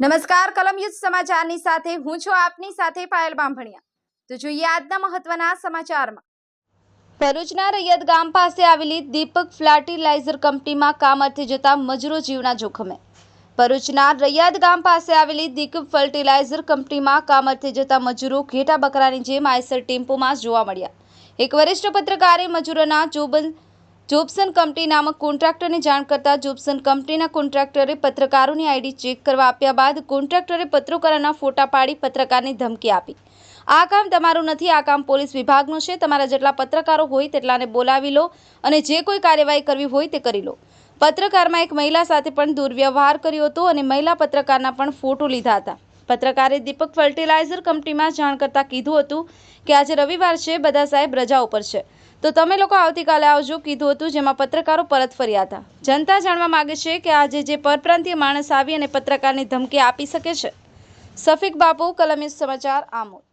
નમસ્કાર કલમયુદ્ધ સમાચારની સાથે હું છું આપની સાથે પાયલ બામભણિયા। તો જોઈએ આજના મહત્વના સમાચારમાં। ભરૂચના રૈયત ગામ પાસે આવેલી દીપક ફર્ટિલાઇઝર કંપનીમાં કામ અર્થે જતા મજૂરો જીવના જોખમે। ભરૂચના રૈયત ગામ પાસે આવેલી દીપક ફર્ટિલાઇઝર કંપનીમાં કામ અર્થે જતા મજૂરો ઘેટા બકરાની જેમ આઈસર ટેમ્પોમાં જોવા મળ્યા। એક વરિષ્ઠ પત્રકારે મજૂરોના જોબ્સન કંપની નામક કોન્ટ્રાક્ટરને જાણ કરતા જોબ્સન કંપનીના કોન્ટ્રાક્ટરે પત્રકારોની આઈડી ચેક કરવા આપ્યા બાદ કોન્ટ્રાક્ટરે પત્રકારોના ફોટા પાડી પત્રકારને ધમકી આપી। આ કામ તમારું નથી, આ કામ પોલીસ વિભાગનું છે। તમારા જેટલા પત્રકારો હોય તેટલાને બોલાવી લો અને જે કોઈ કાર્યવાહી કરવી હોય તે કરી લો। પત્રકારમાં એક મહિલા સાથે પણ દુર્વ્યવહાર કર્યો હતો અને મહિલા પત્રકારના પણ ફોટો લીધા હતા। પત્રકારે દીપક ફર્ટિલાઇઝર કંપનીમાં જાણ કરતા કીધું હતું કે આજે રવિવાર છે, બધા સાહેબ રજા ઉપર છે, તો તમે લોકો આવતીકાલે આવજો કીધું હતું, જેમાં પત્રકારો પરત ફર્યા હતા। જનતા જાણવા માંગે છે કે આજે જે પરપ્રાંતીય માણસ આવી અને પત્રકારને ધમકી આપી શકે છે। સફીક બાપુ, કલમયુદ્ધ સમાચાર, આમોદ।